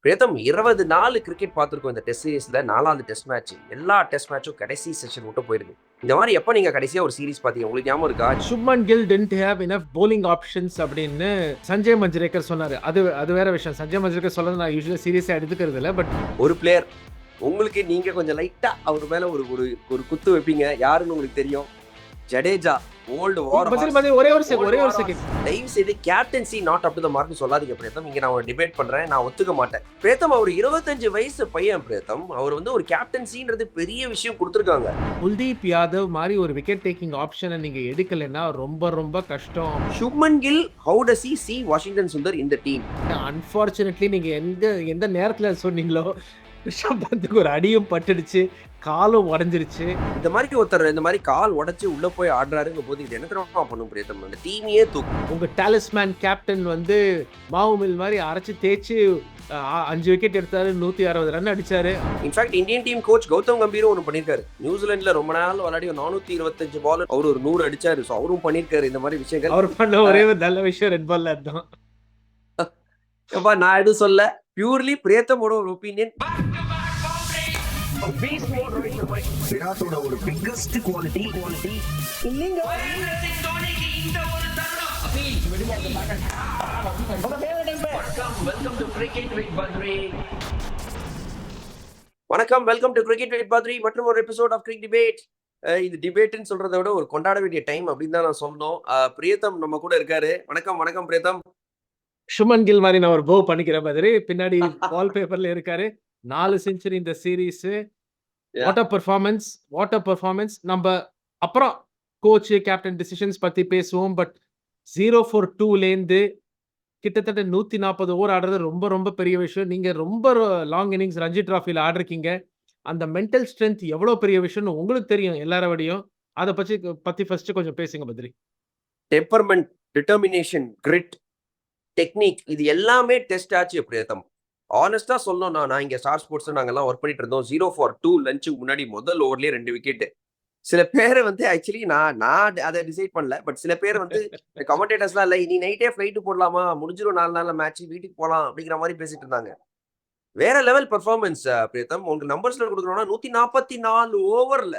பிரதம் 20 நாள் கிரிக்கெட் பார்த்துருக்கோம் இந்த டெஸ்ட் சீரிஸ்ல 4வது டெஸ்ட் மேட்ச். எல்லா டெஸ்ட் மேட்சும் கடைசி செஷன் மட்டும் போயிருக்கு. இந்த மாதிரி எப்போ நீங்க கடைசியா ஒரு சீரிஸ் பார்த்தீங்க? உங்களுக்கு ஞாபகம் இருக்கா? Shubman Gill didn't have enough bowling options அப்படின்னு சஞ்சய் மஞ்சுரேக்கர் சொன்னாரு. அது வேற விஷயம். சஞ்சய் மஞ்சுரேக்கர் சொல்றது நான் யூசுவலா சீரியஸா எடுத்துக்கிறது இல்ல. பட் ஒரு பிளேயர் உங்களுக்கு நீங்க கொஞ்சம் லைட்டா அவர் மேல ஒரு ஒரு ஒரு குத்து வைப்பீங்க. யாருன்னு உங்களுக்கு தெரியும்? ஜடேஜா. ஓல்டு வார் ஒரே ஒரு செகண்ட். தயவு செய்து captaincy not up to the மார்க்னு சொல்லாதீங்க பிரேத்தம். இங்க நான் ஒரு டிபேட் பண்றேன். நான் ஒத்துக்க மாட்டேன். பிரேத்தம் அவர் 25 வயசு பையன் பிரேத்தம். அவர் வந்து ஒரு கேப்டன்சின்றது பெரிய விஷயம் கொடுத்துருக்காங்க. குல்தீப் யாதவ் மாதிரி ஒரு விக்கெட் டேக்கிங் ஆப்ஷனை நீங்க எடுக்கலைன்னா ரொம்ப ரொம்ப கஷ்டம். Shubman Gill, how does he see Washington Sundar இந்த டீம்? அன்பார்ச்சுனேட்லி நீங்க எந்த நேரத்துல சொன்னீங்களோ ரிஷப் பந்துக்கு ஒரு அடியும் பட்டுடுச்சு, காலும் உடஞ்சிருச்சு. இந்த மாதிரி ஒருத்தர் இந்த மாதிரி கால் உடைச்சு உள்ள போய் ஆடுறாருங்க போது இது என்ன தெரியுமா பண்ணும் பிரேத்தம்? அந்த டீமையே தூக்கும். உங்க டாலிஸ்மேன் கேப்டன் வந்து மாவுமில் மாதிரி அரைச்சு தேய்ச்சு 5 விக்கெட் எடுத்தாரு, 160 ரன் அடிச்சாரு. In fact Indian team coach Gautam கம்பீரும் ஒன்று பண்ணியிருக்காரு. நியூசிலாந்துல ரொம்ப நாள் விளையாடி 425 பால் அவர் ஒரு 100 அடிச்சாரு. ஸோ அவரும் பண்ணியிருக்காரு இந்த மாதிரி விஷயங்கள். அவர் பண்ண ஒரே ஒரு நல்ல விஷயம் ரெட் பால்ல தான். அப்பா நான் எதுவும் சொல்ல, பியூர்லி பிரேத்தமோட ஒரு ஒப்பீனியன். விராட்டோட ஒரு பிக்கஸ்ட் குவாலிட்டி இல்லைங்க. வணக்கம், welcome to cricket with Badri மற்றும் ஒரு எபிசோட் ஆஃப் கிரிக் டிபேட். இது டிபேட்னு சொல்றதை விட ஒரு கொண்டாட வேண்டிய டைம் அப்படின்னு தான் நான் சொல்லணும். பிரியத்தம் நம்ம கூட இருக்காரு. வணக்கம் வணக்கம் பிரியத்தம். சுமன் கில் மாதிரி நான் ஒரு போ பண்ணிக்கிற மாதிரி பின்னாடி வால் பேப்பர்ல இருக்காரு. 4 செஞ்சுரி இந்த சீரீஸ். What a performance. நம்ம அப்புறம் கோச் கேப்டன் டிசிஷன்ஸ் பத்தி பேசுவோம். பட் 0 for 2லேருந்து கிட்டத்தட்ட 140 ஓவர் ஆடுறது ரொம்ப ரொம்ப பெரிய விஷயம். நீங்க ரொம்ப லாங் இன்னிங்ஸ் ரஞ்சி டிராஃபில ஆடிருக்கீங்க. அந்த மென்டல் ஸ்ட்ரென்த் எவ்வளவு பெரிய விஷயம்னு உங்களுக்கு தெரியும் எல்லார விடையும். அத பத்தி ஃபர்ஸ்ட் கொஞ்சம் பேசுங்க Badri. Temperament, determination, grid, technique இது எல்லாமே டெஸ்ட் ஆச்சு பிரேத்தம். ஆனஸ்டா சொல்லணும்னா நான் இங்க ஸ்டார் ஸ்போர்ட்ஸ் நாங்கெல்லாம் ஒர்க் பண்ணிட்டு இருந்தோம். 0 for 2 லஞ்சுக்கு முன்னாடி முதல் ஓவர்லயே 2 விக்கெட். சில பேர் வந்து ஆக்சுவலி நான் அதை டிசைட் பண்ணல. பட் சில பேர் வந்து கமெண்டேட்டர்ஸ்லாம் இல்லை நீ நைட்டே ஃபிளைட்டு போடலாமா, முடிஞ்சிடும் 4 நாள்ல மேட்ச், வீட்டுக்கு போகலாம் அப்படிங்கிற மாதிரி பேசிட்டு இருந்தாங்க. வேற லெவல் பெர்ஃபார்மன்ஸ் பிரேத்தம். உங்களுக்கு நம்பர்ஸ்ல கொடுக்கணும்னா 144 ஓவர்ல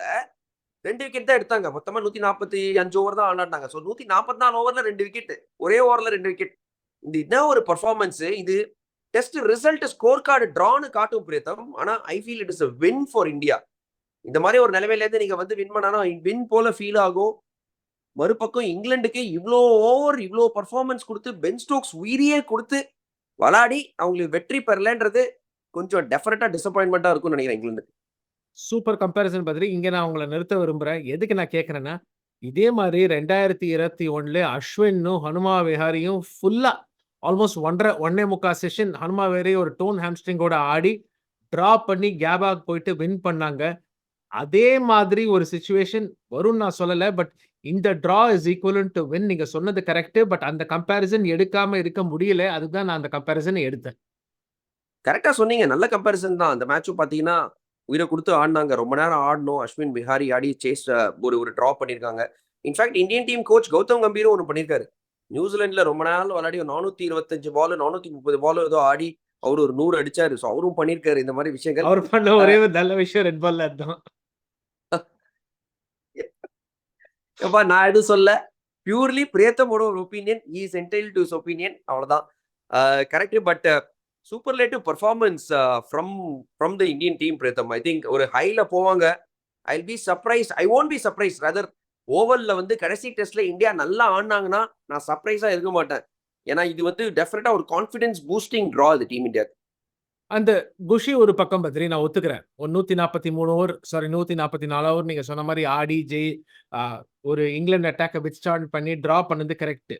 2 விக்கெட் தான் எடுத்தாங்க. மொத்தமா 145 ஓவர் தான் ஆனாங்க. ஸோ 144 ஓவர்ல 2 விக்கெட், ஒரே ஓவர்ல 2 விக்கெட். இது என்ன ஒரு பெர்ஃபார்மன்ஸ்? இது டெஸ்ட் ரிசல்ட் ஸ்கோர் கார்டு டிரான்னு காட்டும் பிரேத்தம். ஆனா I feel it is a win for India. இந்த மாதிரி ஒரு நிலைமையில இருந்து நீங்க வந்து வின் பண்ணாலும் வின் போல ஃபீல் ஆகும். மறுபக்கம் இங்கிலாந்துக்கு இவ்வளோ ஓவர் இவ்வளோ பர்ஃபார்மன்ஸ் கொடுத்து பென் ஸ்டோக்ஸ் உயிரியே கொடுத்து விளையாடி அவங்களுக்கு வெற்றி பெறலன்றது கொஞ்சம் டெஃபினட்டா டிசப்பாயின்மெண்டா இருக்கும்னு நினைக்கிறேன் இங்கிலாந்துக்கு. Super comparison Badri. இங்க நான் உங்களை நிறுத்த விரும்புறேன். எதுக்கு நான் கேட்கறேன்னா, இதே மாதிரி 2021 அஸ்வினும் ஹனுமா விஹாரியும் ஃபுல்லா ஆல்மோஸ்ட் 1.5 செஷன் ஹனுமா விஹாரி ஒரு டோன் ஹாம்ஸ்ட்ரிங்கோட ஆடி டிரா பண்ணி கேபாக் போயிட்டு வின் பண்ணாங்க. அதே மாதிரி ஒரு சிச்சுவேஷன் வரும்னு நான் சொல்லல. பட் இந்த draw is equivalent to win. நீங்க சொன்னது கரெக்ட். பட் அந்த கம்பேரிசன் எடுக்காம இருக்க முடியல. அதுதான் நான் அந்த கம்பேரிசன் எடுத்தேன். கரெக்டா சொன்னீங்க. நல்ல கம்பேரிசன் தான். அந்த மேட்சும் பார்த்தீங்கன்னா உயிரை கொடுத்து ஆடினாங்க. ரொம்ப நேரம் ஆடணும். அஸ்வின் விஹாரி ஆடி சேஸ் ஒரு ஒரு டிரா பண்ணியிருக்காங்க. In fact Indian team coach Gautam கம்பீரும் ஒன்று பண்ணியிருக்காரு. நியூசிலாந்துல ரொம்ப நாள் விளையாடி 425 பால் 430 பால் ஏதோ ஆடி அவர் ஒரு 100 அடிச்சாரு. ஸோ அவரும் பண்ணியிருக்காரு இந்த மாதிரி விஷயங்கள். அவர் பண்ண ஒரே ஒரு நல்ல விஷயம் ரெட் பால்ல தான். அப்பா நான் எதுவும் சொல்ல, பியூர்லி பிரேத்தமோட ஒரு opinion. He is entitled to his opinion. அவ்வளவுதான். Correct. But superlative performance from the Indian team Pratham. I think ஒரு ஹைல போவாங்க. I be surprise. I won't be surprise. Rather ஓவர்ல வந்து கடைசி டெஸ்ட்ல இந்தியா நல்லா ஆடினாங்கன்னா நான் சர்ப்ரைஸா இருக்க மாட்டேன். ஏன்னா இது வந்து டெஃபினட்டா ஒரு கான்ஃபிடன்ஸ் பூஸ்டிங் டிரா இது டீம் இந்தியா. அந்த குஷி ஒரு பக்கம் பத்ரி, நான் ஒத்துக்கிறேன். 143 ஓவர் 144 ஓவர் நீங்க சொன்ன மாதிரி ஆடி ஒரு இங்கிலாந்து அட்டாக்கை வித் ஸ்டார்ட் பண்ணி டிரா பண்ணது கரெக்ட்.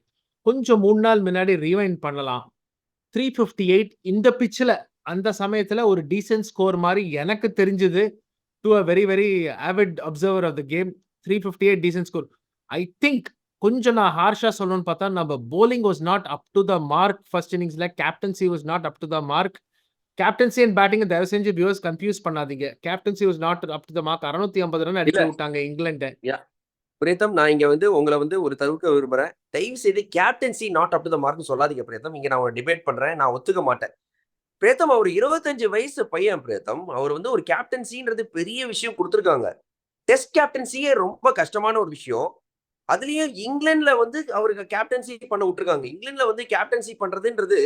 கொஞ்சம் 3 நாள் முன்னாடி ரீவைண்ட் பண்ணலாம். 358 இந்த பிச்சில் அந்த சமயத்துல ஒரு டீசென்ட் ஸ்கோர் மாதிரி எனக்கு தெரிஞ்சது. To a very very avid observer of the game 358 decent score. I think கொஞ்சம் நான் ஹார்ஷா சொல்லணும்னு பார்த்தா நம்ம bowling was not up to the mark first இன்னிங்ஸ்ல. Captaincy was not up to the mark. Captaincy and batting தயவு செஞ்சு viewers confuse பண்ணாதீங்க. Captaincy was not up to the mark. 650 run அடிச்சு விட்டாங்க இங்கிலாந்து. பிரேத்தம் நான் இங்க வந்து உங்களை வந்து ஒரு தவிர்க்க விரும்புறேன். தயவு செய்து captaincy not up to the மார்க்னு சொல்லாதீங்க பிரேத்தம். இங்க நான் ஒரு டிபேட் பண்றேன். நான் ஒத்துக்க மாட்டேன். பிரேத்தம் அவர் 25 வயசு பையன் பிரேத்தம். அவர் வந்து ஒரு கேப்டன்சின்றது பெரிய விஷயம் குடுத்துருக்காங்க. டெஸ்ட் கேப்டன்சியே ரொம்ப கஷ்டமான ஒரு விஷயம். அதுலயும் இங்கிலாந்துல வந்து அவருக்கு கேப்டன்சி பண்ண விட்டுருக்காங்க. இங்கிலாந்துல வந்து கேப்டன்சி பண்றதுன்றது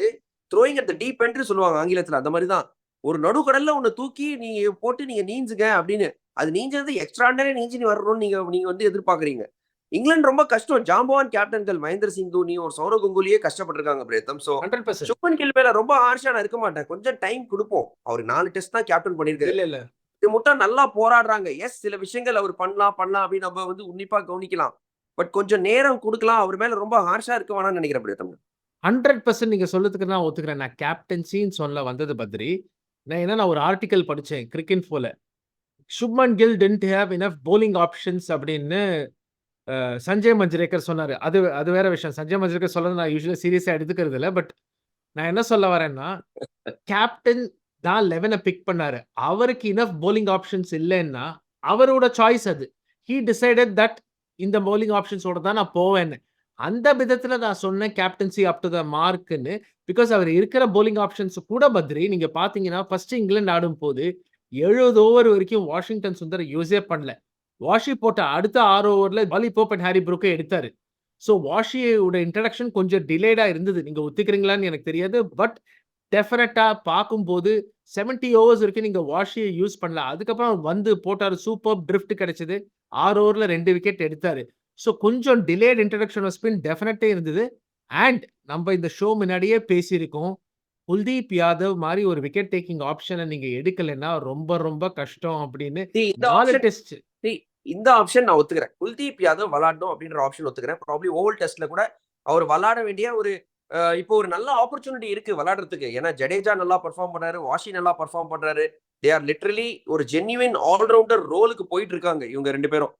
த்ரோயிங் அட் த டீப் எண்ட்ன்னு சொல்லுவாங்க ஆங்கிலத்துல. அந்த மாரி தான். ஒரு நடுக்கடல்ல ஒண்ண தூக்கி நீங்க போட்டு நீங்க நீஞ்சுங்க அப்படின்னு. அது நீஞ்சது எக்ஸ்ட்ரார்டினரி நீஞ்சி நீ வரணும்னு நீங்க நீங்க வந்து எதிர்பார்க்குறீங்க. இங்கிலாந்து ரொம்ப கஷ்டம். ஜாம்பவான் கேப்டன்கள் மகேந்திர சிங் தோனி, ஒரு சௌரவ் கங்குலியே கஷ்டப்பட்டுருக்காங்க பிரேத்தம். சோ 100%. சுப்மன் கில் மேல ரொம்ப ஹார்ஷா நான் இருக்க மாட்டேன். கொஞ்சம் டைம் குடுப்போம். அவரு 4 டெஸ்ட் தான் கேப்டன் பண்ணியிருக்காரு. இல்ல, இல்ல. இது மட்டும் நல்லா போராடுறாங்க. எஸ் சில விஷயங்கள் அவர் பண்ணலாம் அப்படின்னு நம்ம வந்து உன்னிப்பா கவனிக்கலாம். பட் கொஞ்சம் நேரம் குடுக்கலாம். அவர் மேல ரொம்ப ஹார்ஷா இருக்க வேணாம்னு நினைக்கிறேன் பிரேத்தம். 100% நீங்க சொல்றதுக்கு நான் ஒத்துக்கிறேன். நான் கேப்டன்சின்னு சொல்ல வந்தது பத்ரி. நான் ஒரு ஆர்டிக்கிள் படிச்சேன் கிரிக்கின்ஃபோல. "Shubman Gill didn't have enough bowling options" அப்படின்னு சஞ்சய் மஞ்சுரேக்கர் சொன்னாரு. அது அது வேற விஷயம். சஞ்சய் மஞ்சுரேக்கர் சொல்றத நான் யூசுவலா சீரியஸா எடுத்துக்கிறது இல்ல. பட் நான் என்ன சொல்ல வரேன்னா, கேப்டன் தான் 11 பிக் பண்ணாரு. அவருக்கு எனஃப் பவுலிங் ஆப்ஷன்ஸ் இல்லன்னா, அவரோட சாய்ஸ் அது. ஹி டிசைடட் தட் இந்த பவுலிங் ஆப்ஷன்ஸோட தான் நான் போவேன்னு. அந்த விதத்துல நான் சொன்னேன் கேப்டன்சி அப் டூ த மார்க்ன்னு. பிகாஸ் அவர் இருக்கிற பவுலிங் ஆப்ஷன்ஸ் கூட பத்ரி, நீங்க பார்த்தீங்கன்னா, ஃபர்ஸ்ட் இங்கிலாந்து ஆடும்போது 70 ஓவர் வரைக்கும் வாஷிங்டன் சுந்தர் யூஸே பண்ணல. வாஷி போட்ட அடுத்த 6 ஓவர்ல பாலி போப் அண்ட் ஹாரி ப்ரூக்க எடுத்தாரு. ஸோ வாஷியோட இன்ட்ரோடக்ஷன் கொஞ்சம் டிலேடா இருந்தது. நீங்க ஒத்துக்கிறீங்களான்னு எனக்கு தெரியாது. பட் டெஃபினட்டா பார்க்கும்போது 70 ஓவர்ஸ் வரைக்கும் நீங்க வாஷிய யூஸ் பண்ணல. அதுக்கப்புறம் வந்து போட்டாரு. சூப்பர்ப் ட்ரிஃப்ட் கிடைச்சது. 6 ஓவர்ல 2 விக்கெட் எடுத்தாரு. ஸோ கொஞ்சம் டிலேட் இன்ட்ரோடக்ஷன் ஆஃப் ஸ்பின் டெஃபினட்டா இருந்தது. அண்ட் நம்ம இந்த ஷோ முன்னாடியே பேசியிருக்கோம். குல்தீப் யாதவ் மாரி ஒரு விக்கெட் டேக்கிங் ஆப்ஷன நீங்க எடுக்கலன்னா, ரொம்ப ரொம்ப கஷ்டம் அப்படின்னு See, இந்த 4 ஆப்ஷன் டெஸ்ட் இந்த ஆப்ஷன் நான் ஒத்துக்கிறேன். குல்தீப் யாதவ் விளையாடணும் அப்படின்ற ஆப்ஷன் ஒத்துக்கிறேன். ப்ராபப்லி ஓவல் டெஸ்ட்ல கூட அவர் விளையாட வேண்டிய ஒரு இப்போ ஒரு நல்ல ஆப்பர்ச்சுனிட்டி இருக்கு விளையாடுறதுக்கு. ஏன்னா ஜடேஜா நல்லா பெர்ஃபார்ம் பண்ணாரு. வாஷி நல்லா பெர்ஃபார்ம் பண்றாரு. தே ஆர் லிட்டரலி ஒரு ஜென்யூன் ஆல்ரவுண்டர் ரோலுக்கு போயிட்டு இருக்காங்க இவங்க 2 பேரும்.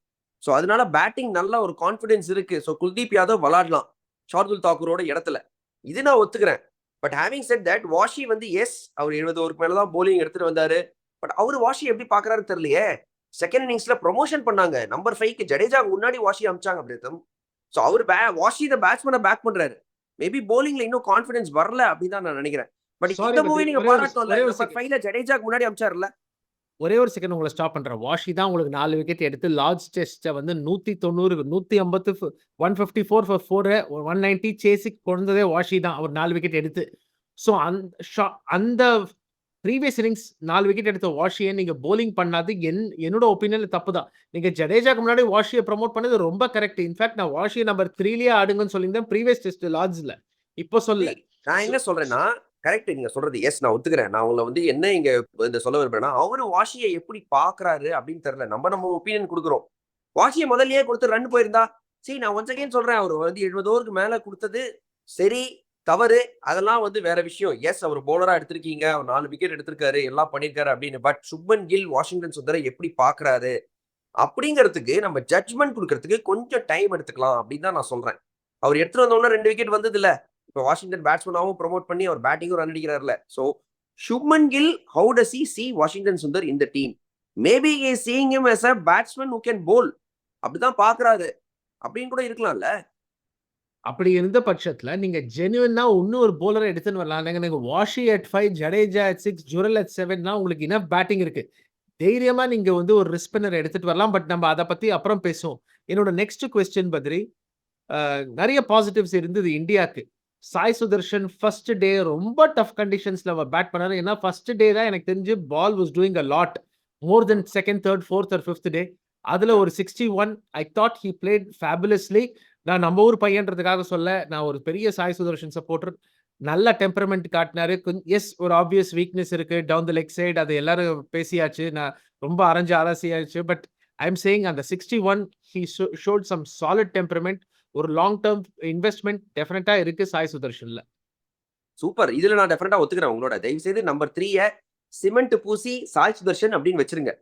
சோ அதனால பேட்டிங் நல்ல ஒரு கான்ஃபிடன்ஸ் இருக்கு. சோ குல்தீப் யாதவ் விளையாடலாம். ஷார்துல் தாக்கூரோட இடத்துல. இது நான் ஒத்துக்கிறேன். But having set that washi வந்து எஸ் அவர் 70 ஓவருக்கு மேல தான் பவுலிங் எடுத்துட்டு வந்தாரு. பட் அவரு வாஷி எப்படி பார்க்கறாருன்னு தெரியலையே. செகண்ட் இன்னிங்ஸ்ல ப்ரமோஷன் பண்ணாங்க. நம்பர் 5க்கு ஜடேஜாக்கு முன்னாடி வாஷி அனுப்பிச்சாங்க பிரீத்தம். சோ அவரு வாஷி த பேட்ஸ்மேன பேக் பண்றாரு. மேபி பவுலிங்ல இன்னும் கான்ஃபிடன்ஸ் வரல அப்படின்னு தான் நான் நினைக்கிறேன். பட் சாரி இந்த பத்ரி. மூவி நீங்க ஒரே ஒரு பாராட்டணும்ல. ஒரே ஒரு நம்பர் செகண்ட். 5ல ஜடேஜாக்கு முன்னாடி அனுப்பிச்சாருல்ல. ஒரே ஒரு செகண்ட் உங்கள ஸ்டாப் பண்றேன். வாஷி தான் உங்களுக்கு 4 விக்கெட் எடுத்து லார்ட்ஸ் டெஸ்ட்ட வந்து 190, 150 154 ஃபார் 4 190 சேசிங் கொண்டதே வாஷி தான். அவர் 4 விக்கெட் எடுத்து. ஸோ அந்த ப்ரீவியஸ் இன்னிங்ஸ் 4 விக்கெட் எடுத்த வாஷிய நீங்க பவுலிங் பண்ணாது என்னோட ஒப்பீனியன்ல தப்பு தான். நீங்க ஜடேஜாக்கு முன்னாடி வாஷிய புரமோட் பண்ணது ரொம்ப கரெக்ட். இன்ஃபாக்ட் நான் வாஷிய நம்பர் 3லயே ஆடுங்கன்னு சொல்லியிருந்தேன் ப்ரீவியஸ் டெஸ்ட் லார்ட்ஸ்ல. இப்போ சொல்லல. நான் என்ன சொல்றேன்னா, கரெக்ட் நீங்க சொல்றது. எஸ் நான் ஒத்துக்கிறேன். நான் உங்கள வந்து என்ன இங்க இந்த சொல்ல விரும்புறேன்னா, அவரு வாஷிய எப்படி பார்க்குறாரு அப்படின்னு தெரியல. நம்ம ஒப்பீனியன் குடுக்குறோம். வாஷிய முதல்லயே குடுத்து ரன் போயிருந்தா, நான் ஒன்ஸ் அகைன் சொல்றேன். அவரு வந்து 70 ஓவருக்கு மேல குடுத்தது சரி, தவறு. அதெல்லாம் வந்து வேற விஷயம். எஸ் அவர் பவுலரா எடுத்திருக்கீங்க. அவர் 4 விக்கெட் எடுத்திருக்காரு. எல்லாம் பண்ணியிருக்காரு அப்படின்னு. பட் சுப்மன் கில் வாஷிங்டன் சுந்தர எப்படி பார்க்குறாரு அப்படிங்கிறதுக்கு நம்ம ஜட்ஜ்மென்ட் குடுக்கறதுக்கு கொஞ்சம் டைம் எடுத்துக்கலாம் அப்படின்னு தான் நான் சொல்றேன். அவர் எடுத்துட்டு வந்த உடனே 2 விக்கெட் வந்ததுல்ல. இப்போ வாஷிங்டன் பேட்ஸ்மேனாவும் ப்ரமோட் பண்ணி அவர் பேட்டிங்கும் ரன் அடிக்கிறார்ல. So Shubman Gill how does he see Washington Sundar in the team? Maybe he is seeing him as a batsman who can bowl. அப்படிதான் பார்க்குறாரு. அப்படின்னு கூட இருக்கலாம்ல. அப்படி இருந்த பட்சத்துல, நீங்க ஜென்யூனா இன்னும் ஒரு பவுலர எடுத்துன்னு வரலாம். நீங்க Washi at 5, Jadeja at 6, Jurel at 7னா உங்களுக்கு எனஃப் பேட்டிங் இருக்கு. தைரியமா நீங்க வந்து ஒரு ரிஸ்க் ஸ்பின்னர் எடுத்துட்டு வரலாம். பட் நம்ம அத பத்தி அப்புறம் பேசுவோம். என்னோட நெக்ஸ்ட் குவெஸ்டின் பத்ரி, நெறைய பாசிட்டிவ்ஸ் இருந்தது இந்தியாக்கு. சாய் சுதர்ஷன் ஃபர்ஸ்ட் டே ரொம்ப டஃப் கண்டிஷன்ஸ்ல அவர் பேட் பண்ணாரு. ஏன்னா ஃபர்ஸ்ட் டே தான் எனக்கு தெரிஞ்சு ball was doing a lot. More then 2nd, 3rd, 4th or 5th day. அதுல ஒரு 61 I thought he played fabulously. நான் நம்ம ஊர் பையன்றதுக்காக சொல்ல, நான் ஒரு பெரிய சாய் சுதர்ஷன் சப்போர்ட்டர். நல்ல டெம்பரமெண்ட் காட்டினாரு. எஸ் ஒரு ஆப்வியஸ் வீக்னஸ் இருக்கு. டவுன் தி லெக் சைடு அது எல்லாரும் பேசியாச்சு. நான் ரொம்ப அரைஞ்சு அலசியாச்சு. பட் ஐ அம் சேயிங் அந்த 61 he shot some solid temperament. ஒரு லாங் டெர்ம் இன்வெஸ்ட்மென்ட் டெஃபினட்டா இருக்கு சாய் சுதர்ஷன்ல. சூப்பர். இதுல நான் டெஃபினட்டா ஒத்துக்கிறேன் உங்களோட. தயவு செய்து நம்பர் 3ய சிமெண்ட் பூசி சாய் சுதர்ஷன் அப்படின்னு வச்சிருங்க.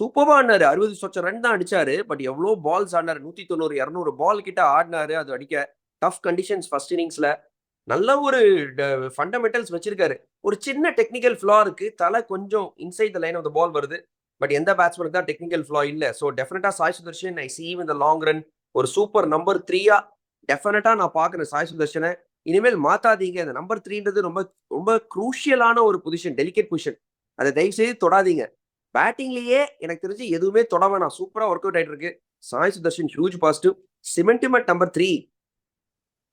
சூப்பர்வா ஆடினாரு. 60 சொச்ச ரன் தான் அடிச்சாரு. பட் எவ்வளோ பால்ஸ் ஆடினாரு. 190, 200 பால் கிட்ட ஆடினாரு. அது அடிக்க டஃப் கண்டிஷன்ஸ் ஃபர்ஸ்ட் இன்னிங்ஸ்ல. நல்ல ஒரு ஃபண்டமெண்டல்ஸ் வச்சிருக்காரு. ஒரு சின்ன டெக்னிக்கல் ஃப்ளா இருக்கு. தலை கொஞ்சம் inside the line of the ball வருது. பட் எந்த பேட்ஸ்மேனுக்கு தான் டெக்னிக்கல் ஃப்ளா இல்ல. சோ டெஃபினட்டா சாய் சுதர்ஷன் ஐ சீ இன் த லாங் ரன் ஒரு சூப்பர் நம்பர் 3யா டெஃபினட்டா நான் பார்க்குறேன் சாய் சுதர்ஷனை. இனிமேல் மாத்தாதீங்க. அந்த நம்பர் 3ன்றது ரொம்ப ரொம்ப குரூஷியலான ஒரு பொசிஷன், டெலிகேட் பொசிஷன். அதை தயவு செய்து தொடாதீங்க. பேட்டிங்லயே எனக்கு தெரிஞ்சு எதுவுமே தொட வேணாம். சூப்பரா ஒர்க் அவுட் ஆயிட்டு இருக்கு. Sai Sudharsan huge positive. Cement at number 3.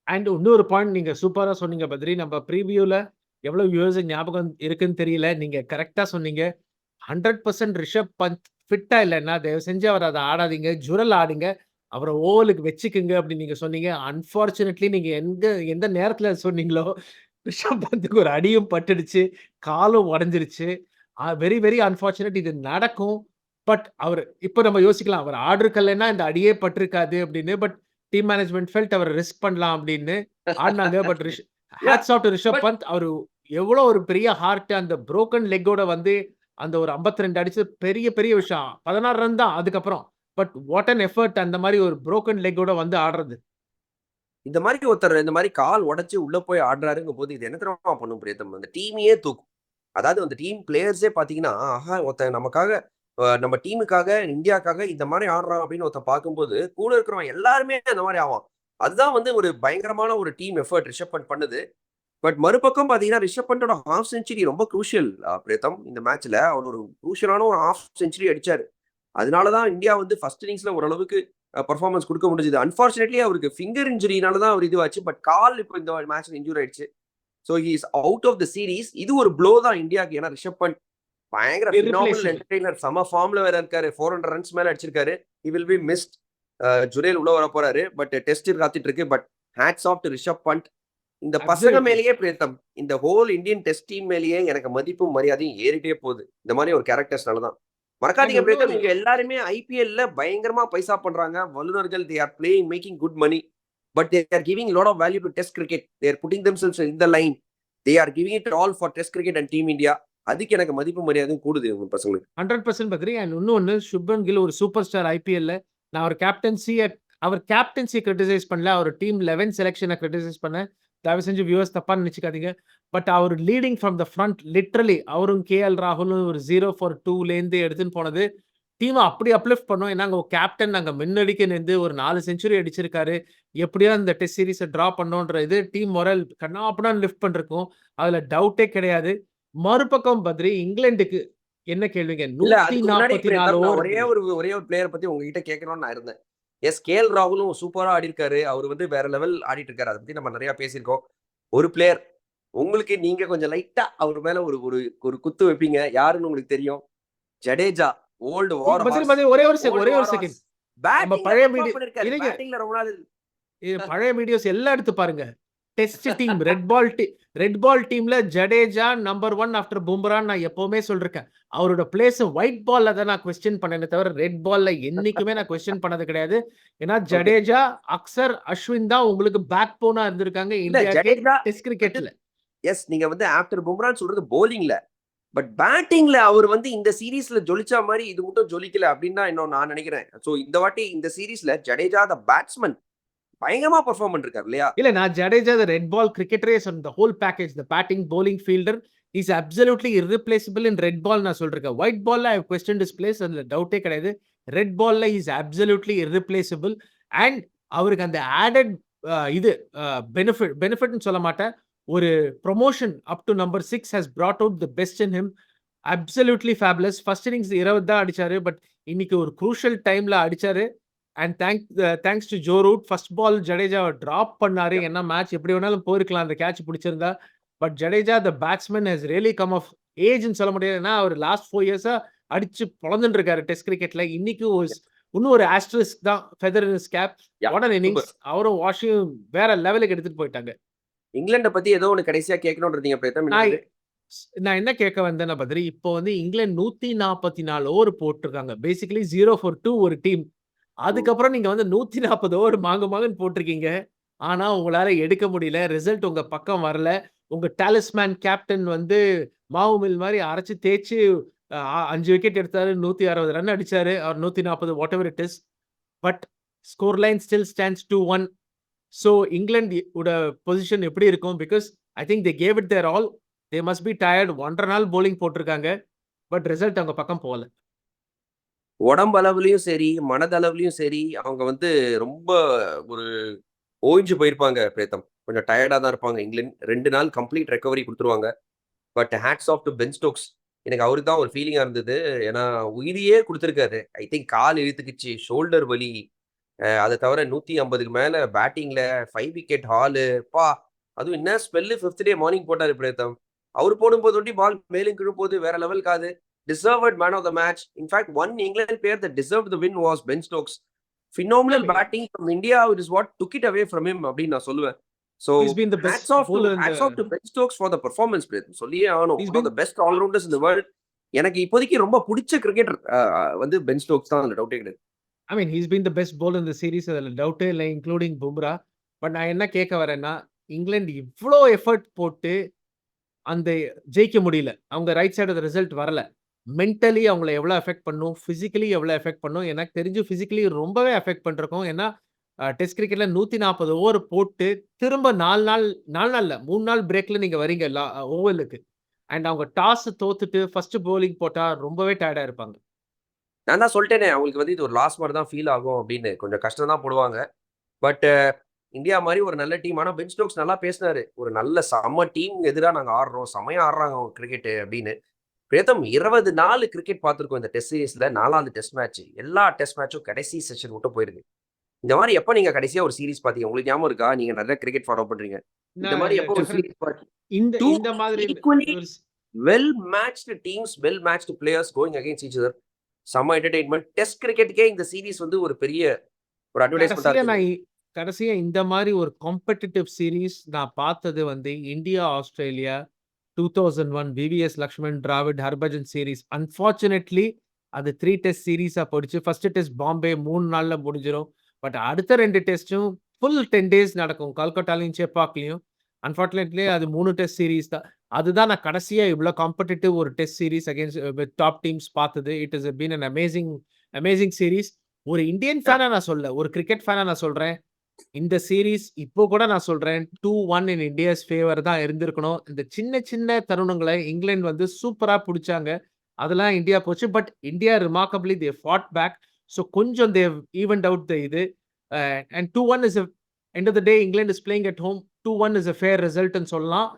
And இன்னொரு பாயிண்ட் நீங்க சூப்பரா சொன்னீங்க பத்ரி. நம்ம ப்ரீவியூல எவ்வளவு வியூவர்ஸுக்கு ஞாபகம் இருக்குன்னு தெரியல. நீங்க கரெக்ட்டா சொன்னீங்க. 100% ரிஷப் பந்த் ஃபிட்டா இல்லன்னா, தயவு செஞ்சு அவர அத ஆடாதீங்க. ஜுரல் ஆடுங்க. அவர ஓவலுக்கு வச்சுக்குங்க அப்படின்னு நீங்க சொன்னீங்க. அன்பார்ச்சுனேட்லி நீங்க எந்த நேரத்துல சொன்னீங்களோ, ரிஷப் பந்துக்கு ஒரு அடியும் பட்டுடுச்சு. காலும் உடைஞ்சிருச்சு. Very very unfortunate. இது நடக்கும். பட் அவரு இப்ப நம்ம யோசிக்கலாம். அவர் ஆடிருக்கலன்னா இந்த அடியே பட்டிருக்காது அப்படின்னு. பட் டீம் மேனேஜ்மென்ட் ஃபெல்ட் அவர ரிஸ்க் பண்ணலாம் அப்படின்னு ஆடுனாங்க. But hats off to Rishabh பட் பந்த். அவரு எவ்வளோ ஒரு பெரிய ஹார்ட் அந்த புரோக்கன் லெக்கோட வந்து அந்த ஒரு 52 அடிச்சது பெரிய பெரிய விஷயம். 16 ரன் தான் அதுக்கப்புறம். பட் வாட் அன் எஃபர்ட் அந்த மாரி ஒரு புரோக்கன் லெக்கோட வந்து ஆடுறது. இந்த மாதிரி ஒருத்தர் இந்த மாதிரி கால் உடைச்சு உள்ள போய் ஆடுறாருங்கும் போது இது என்ன தெரியுமா பண்ணும் பிரியத்தம்? அந்த டீமையே தூக்கும். அதாவது அந்த டீம் பிளேயர்ஸே பாத்தீங்கன்னா, ஆஹா ஒருத்தன் நமக்காக நம்ம டீமுக்காக, இந்தியாக்காக இந்த மாதிரி ஆடுறான் அப்படின்னு ஒருத்தன் பார்க்கும்போது, கூட இருக்கிறவன் எல்லாருமே அந்த மாதிரி ஆவான். அதுதான் வந்து ஒரு பயங்கரமான ஒரு டீம் எஃபர்ட் ரிஷப் பண்ட் பண்ணுது. பட் மறுபக்கம் பாத்தீங்கன்னா, ரிஷப் பண்டோட ஹாஃப் செஞ்சுரி ரொம்ப குரூஷியல் பிரீத்தம். இந்த மேட்ச்ல அவர் ஒரு குரூஷியலான ஒரு ஹாஃப் செஞ்சுரி அடிச்சாரு. அதனாலதான் இந்தியா வந்து ஃபர்ஸ்ட் இன்னிங்ஸ்ல ஓரளவுக்கு பெர்ஃபார்மன்ஸ் கொடுக்க முடிஞ்சது. அன்பார்ச்சுனேட்லி அவருக்கு ஃபிங்கர் இன்ஜுரினால தான் அவர் இதுவாச்சு. பட் கால் இப்போ இந்த மேட்ச்ல இன்ஜூர் ஆயிடுச்சு. So he is out of the series. இது ஒரு ப்ளோ தான் இந்தியாவுக்கு. ஏன்னா ரிஷப் பண்ட் பயங்கர ஃபினாமினல் என்டர்டெய்னர், சம ஃபார்ம்ல வேற இருக்காரு. 400 ரன்ஸ் மேல அடிச்சிருக்காரு. He will be missed. Jurel உள்ள வர போறாரு. பட் டெஸ்ட் காத்துட்டு இருக்கு. But hats off to Rishabh Pant. இந்த பசங்க மேலேயே பிரேத்தம், இந்த ஹோல் இந்தியன் டெஸ்ட் டீம் மேலேயே எனக்கு மதிப்பும் மரியாதையும் ஏறிட்டே போகுது. இந்த மாதிரி ஒரு கேரக்டர்ஸ்னால தான். மறக்காதீங்க பிரேத்தம், இங்க எல்லாருமே ஐபிஎல்ல பயங்கரமா பைசா பண்றாங்க. வல்லுநர்கள், they are playing, making good money, but they are giving a lot of value to test cricket. They are putting themselves in the line. They are giving it all for test cricket and team India. அதுக்கு எனக்கு மதிப்பு மரியாதையும் கூடுது உங்க பசங்களுக்கு. 100% Badri. And இன்னொன்னு, சுப்மன் கில் ஒரு super star ஐபிஎல்ல. நான் அவர் கேப்டன்சிய கிரிட்டிசைஸ் பண்ணல. அவர் டீம் 11 செலக்ஷனை கிரிட்டிசைஸ் பண்ணேன். தயவு செஞ்சு வியூவர்ஸ் தப்பா நினைச்சுக்காதீங்க. பட் அவர் leading from the front literally அவரும் கேஎல் ராகுலும் ஒரு 0 for 2லேருந்து எடுத்துன்னு போனது டீமை அப்படி அப்லிஃப்ட் பண்ணோம். ஏன்னா அங்க கேப்டன் அங்க மின்னடிக்க நின்று ஒரு 4 செஞ்சுரி அடிச்சிருக்காரு. எப்படியோ அந்த டெஸ்ட் சீரிஸை டிரா பண்ணோன்ற இது டீம் மொரல் கண்ணாப்படான்னு லிஃப்ட் பண்ணிருக்கும். அதுல டவுட்டே கிடையாது. மறுபக்கம் பத்ரி, இங்கிலாந்துக்கு என்ன கேள்விங்க? இல்ல அதுக்கு முன்னாடி 144 ஓவர். ஒரே ஒரு பிளேயர் பத்தி உங்ககிட்ட கேட்கணும்னு நான் இருந்தேன். எஸ், கேஎல் ராகுலும் சூப்பரா ஆடி இருக்காரு. அவர் வந்து வேற லெவல் ஆடிட்டு இருக்காரு. அதை பத்தி நம்ம நிறைய பேசியிருக்கோம். ஒரு பிளேயர் உங்களுக்கு நீங்க கொஞ்சம் லைட்டா அவர் மேல ஒரு ஒரு ஒரு குத்து வைப்பீங்க. யாருன்னு உங்களுக்கு தெரியும்? ஜடேஜா, ஓல்டு வார் பத்ரி ஹார்ஸ். பத்ரி, ஒரே ஒரு செகண்ட். நம்ம பழைய மீடியா இருங்க. பேட்டிங்ல ரொம்ப நாள் பழைய வீடியோஸ் எல்லாம் எடுத்து பாருங்க. டெஸ்ட் டீம் ரெட் பால் டீம்ல ஜடேஜா நம்பர் 1 ஆஃப்டர் பும்ரான்னு நான் எப்பவுமே சொல்லிருக்கேன். அவரோட பிளேஸ் ஒயிட் பால்ல தான் நான் கொஸ்டின் பண்ணேனே தவிர ரெட் பால்ல என்னைக்குமே நான் கொஸ்டின் பண்ணது கிடையாது. ஏன்னா ஜடேஜா, அக்சர், அஸ்வின் தான் உங்களுக்கு பேக் போனா இருந்திருக்காங்க இந்தியாக்கு டெஸ்ட் கிரிக்கெட்ல. எஸ், நீங்க வந்து ஆஃப்டர் பும்ரான்னு சொல்றது போலிங்ல. பட் பேட்டிங்ல அவர் வந்து இந்த சீரீஸ்ல ஜொலிச்சா மாதிரி இது மட்டும் ஜொலிக்கல அப்படின்னு தான் இன்னும் நான் நினைக்கிறேன். சோ இந்த வாட்டி இந்த சீரீஸ்ல ஜடேஜா த பேட்ஸ்மேன் பயங்கரமா பெர்ஃபார்ம் பண்ணிருக்காரு இல்லையா? இல்ல, நான் ஜடேஜா த ரெட் பால் கிரிக்கெட்டரே சொன்ன the whole package, the batting, bowling, fielder is absolutely irreplaceable in red ball நான் சொல்றேன். ஒயிட் பால்ல ஐ क्वेश्चनड his place, அதுல டவுட்டே கிடையாது. ரெட் பால்ல இஸ் அப்சல்யூட்லி irreplaceable. அண்ட் அவருக்கு அந்த ஆடட் இது பெனிஃபிட்னு சொல்ல மாட்டேன். ஒரு promotion up to number 6 has brought out the best in him. Absolutely fabulous. First innings 20 தான் அடிச்சாரு. பட் இன்னைக்கு ஒரு குரூஷியல் டைம்ல அடிச்சாரு. And thanks to Joe Root. First ball ஜடேஜாவை டிராப் பண்ணாரு. என்ன மேட்ச் எப்படி வேணாலும் போயிருக்கலாம் அந்த கேட்ச் பிடிச்சிருந்தா. But Jadeja the batsman has really come of ஏஜ்னு சொல்ல முடியாது. ஏன்னா அவர் லாஸ்ட் 4 இயர்ஸா அடிச்சு பொழந்துட்டு இருக்காரு டெஸ்ட் கிரிக்கெட்ல. இன்னைக்கு இன்னும் ஒரு ஆஸ்ட்ரிஸ்க் தான் feather in his cap. What an innings. அவரும் வாஷியும் வேற லெவலுக்கு எடுத்துட்டு போயிட்டாங்க. இங்கிலாண்டை பத்தி ஏதோ ஒன்று கடைசியா கேட்கணும்னு இருந்தீங்க பிரேத்தம். நான் என்ன கேட்க வந்தேன்னா பத்ரி, இப்போ வந்து இங்கிலாந்து 144 ஓவர் போட்டிருக்காங்க. பேசிக்கலி 0 for 2 ஒரு டீம். அதுக்கப்புறம் நீங்க வந்து 140 ஓவர் மாங்கன்னு போட்டிருக்கீங்க. ஆனா உங்களால எடுக்க முடியல. ரிசல்ட் உங்க பக்கம் வரல. உங்க டாலிஸ்மேன் கேப்டன் வந்து மாவு மில் மாதிரி அரைச்சு தேய்ச்சு 5 விக்கெட் எடுத்தாரு. 160 ரன் அடிச்சாரு. அவர் 140 whatever it is. But score line still stands 2-1. So England position எப்படி இருக்கும்? Because I think they gave it their all. They must be tired. 1.5 நாள் போலிங் போட்டிருக்காங்க. பட் ரிசல்ட் அவங்க பக்கம் போகல. உடம்பளவுலயும் சரி, மனதளவுலயும் சரி, அவங்க வந்து ரொம்ப ஒரு ஓய்ஞ்சு போயிருப்பாங்க பிரேத்தம். கொஞ்சம் டயர்டா தான் இருப்பாங்க இங்கிலாந்து. 2 நாள் கம்ப்ளீட் ரெக்கவரி குடுத்துருவாங்க. But hats off to Ben Stokes. எனக்கு அவருக்கு தான் ஒரு ஃபீலிங்கா இருந்தது. ஏன்னா உயிரையே குடுத்துருக்காரு. ஐ திங்க் கால் இழுத்துக்கிச்சு, ஷோல்டர் வலி. அத தவிர 150க்கு மேல பேட்டிங்ல 5 விக்கெட் ஹாலு. அப்பா! அதுவும் என்ன ஸ்பெல்லு 5த் டே மார்னிங் போட்டாரு பிரேத்தம். அவரு போடும்போது ஒண்டி பால் மேலும் கீழும் போது வேற லெவலுக்கு அது. Deserved man of the match. In fact one England player that deserved the win was Ben Stokes. Phenomenal batting from India it is what took it away from him அப்படின்னு நான் சொல்லுவேன். So He's been the best bowler in hats off to the. Ben Stokes for the performance Preetham. சொல்லியே ஆகணும். He's one of been. The best all rounders in the world. எனக்கு இப்போதைக்கு ரொம்ப பிடிச்ச cricketer வந்து பென் ஸ்டோக்ஸ் தான், அதுல டவுட்டே கிடையாது. I mean, he's been the best bowler in the series. அதில் டவுட்டே இல்லை, இன்க்ளூடிங் பும்ரா. பட் நான் என்ன கேட்க வரேன்னா, இங்கிலாந்து இவ்ளோ எஃபர்ட் போட்டு அந்த ஜெயிக்க முடியல. அவங்க right side of the result வரல. மென்டலி அவங்கள எவ்வளோ அஃபெக்ட் பண்ணும், பிசிக்கலி எவ்வளோ அஃபெக்ட் பண்ணும். எனக்கு தெரிஞ்சு பிசிக்கலி ரொம்பவே அஃபெக்ட் பண்ணிருக்கும். ஏன்னா டெஸ்ட் கிரிக்கெட்ல 140 ஓவர் போட்டு திரும்ப 4 நாள் 4 நாள் இல்ல 3 நாள் பிரேக்ல நீங்க வரீங்க ஓவலுக்கு. அண்ட் அவங்க டாஸ் தோத்துட்டு ஃபர்ஸ்ட் பவுலிங் போட்டா ரொம்பவே டயர்டா இருப்பாங்க. நான் தான் சொல்லிட்டேனே, அவங்களுக்கு வந்து இது ஒரு லாஸ் மாதிரி தான் ஃபீல் ஆகும் அப்படின்னு. கொஞ்சம் கஷ்டம் தான் போடுவாங்க. பட் இந்தியா மாதிரி ஒரு நல்ல டீம். ஆனா பென் ஸ்டோக்ஸ் நல்லா பேசினாரு. ஒரு நல்ல செம்ம டீம் எதிராக நாங்க ஆடுறோம், செமையா ஆடுறாங்க அவங்க கிரிக்கெட் அப்படின்னு. பிரேதம் 24 கிரிக்கெட் பார்த்துருக்கோம் இந்த டெஸ்ட் சீரீஸ்ல. 4வது டெஸ்ட் மேட்ச். எல்லா டெஸ்ட் மேட்சும் கடைசி செஷன் மட்டும் போயிருக்கு. இந்த மாதிரி எப்ப நீங்க கடைசியா ஒரு சீரிஸ் பாத்தீங்க? உங்களுக்கு ஞாபகம் இருக்கா? நீங்க நிறைய கிரிக்கெட் ஃபாலோ பண்றீங்க. இந்த மாதிரி எப்போ ஒரு Definitely. சீரிஸ் பாத்தீங்க? இந்த Two இந்த மாதிரி equally ஒரு well matched teams, well matched players going against each other. செம்ம என்டர்டெயின்மெண்ட். டெஸ்ட் கிரிக்கெட்டுக்கே இந்த சீரிஸ் வந்து ஒரு பெரிய ஒரு அட்வர்டைஸ்மெண்டா கடைசியா இருக்கு. கடைசியா இந்த மாதிரி ஒரு காம்படிட்டிவ் சீரிஸ் நான் பார்த்தது வந்து India Australia 2001 VVS Lakshman Dravid Harbhajan series. Unfortunately அது 3 டெஸ்ட் சீரீஸா போயிடுச்சு. ஃபர்ஸ்ட் டெஸ்ட் பாம்பே 3 நாள்ல முடிஞ்சிடும். பட் அடுத்த 2 டெஸ்ட்டும் ஃபுல் 10 டேஸ் நடக்கும். கல்கட்டாலையும் சேப்பாக்லையும். அன்பார்ச்சுனேட்லி அது 3 டெஸ்ட் சீரீஸ் தான். அதுதான் நான் கடைசியா இவ்வளோ காம்படிட்டிவ் ஒரு test series against with top teams பார்த்தது. It is been an amazing series. ஒரு இந்தியன் ஃபேனா நான் சொல்ல, ஒரு கிரிக்கெட் ஃபேனா நான் சொல்றேன். இந்த சீரிஸ் இப்போ கூட நான் சொல்றேன் 2-1 இன் இந்தியாஸ் ஃபேவர் தான் இருந்திருக்கணும். இந்த சின்ன சின்ன தருணங்களை இங்கிலாந்து வந்து சூப்பரா புடிச்சாங்க. அதெல்லாம் இந்தியா போச்சு. But India remarkably they fought back. So கொஞ்சம் தே ஈவன்ட் அவுட் த இது. And 2-1 is end of the day England is playing at home. 2-1 is a fair ரிசல்ட்னு சொல்லலாம்.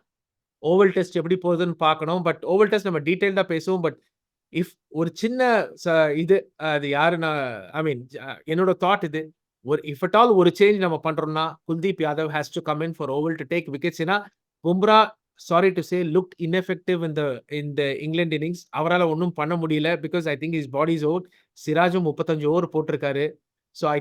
ஓவல் டெஸ்ட் எப்படி போகுதுன்னு பார்க்கணும். பட் ஓவல் டெஸ்ட் நம்ம டீடைல்டா பேசுவோம். பட் இஃப் ஒரு சின்ன இது அது யாருன்னா ஐ மீன் என்னோட தாட் இது. இஃப் அட் ஆல் ஒரு சேஞ்ச் நம்ம பண்றோம்னா Kuldeep Yadav has to come in for Oval to take wickets. ஏன்னா Bumrah sorry to say look ineffective இந்த இங்கிலாந்து இன்னிங்ஸ். அவரால் ஒன்றும் பண்ண முடியல because I think his body is out. சிராஜும் 35 ஓவர் போட்டிருக்காரு. So I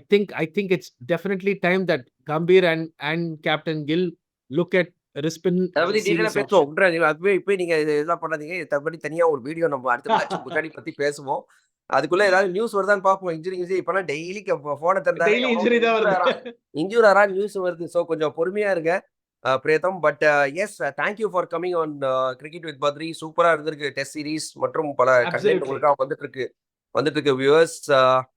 think it's definitely time that Gambhir and captain Gill look at wrist spin. அதை பத்தி டீட்டெயிலா பேசுவோம். அதுவே இப்போ நீங்க இதெல்லாம் பண்ணாதீங்க. இதை பத்தி தனியா ஒரு வீடியோ நம்ம அடுத்த மேட்ச் முன்னாடி பத்தி பேசுவோம். அதுக்குள்ள ஏதாவது நியூஸ் வருதான்னு பார்ப்போம். இன்ஜுரி இப்பெல்லாம் டெய்லி போனை டெய்லி இன்ஜுரி தான் வருது. இன்ஜூர் ஆறா நியூஸ் வருது. ஸோ கொஞ்சம் பொறுமையா இருங்க Preetham. But yes, thank you for coming on cricket with Badri. சூப்பரா இருந்திருக்கு டெஸ்ட் சீரிஸ் மற்றும் பல கண்டென்ட் உங்களுக்காக வந்துட்டு இருக்கு வியூவர்ஸ்.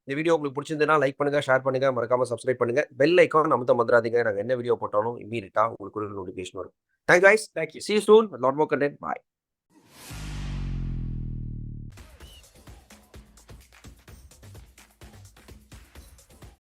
இந்த வீடியோ உங்களுக்கு பிடிச்சிருந்ததுன்னா லைக் பண்ணுங்க, ஷேர் பண்ணுங்க, மறக்காம சப்ஸ்கிரைப் பண்ணுங்க. பெல் ஐக்கான் அமுத்த மறந்துடாதீங்க. நாங்க என்ன வீடியோ போட்டாலும் இம்மீடியட்டா உங்களுக்கு ஒரு நோட்டிஃபிகேஷன் வரும். Thank you guys. Thank you. See you soon with a lot more content. Bye.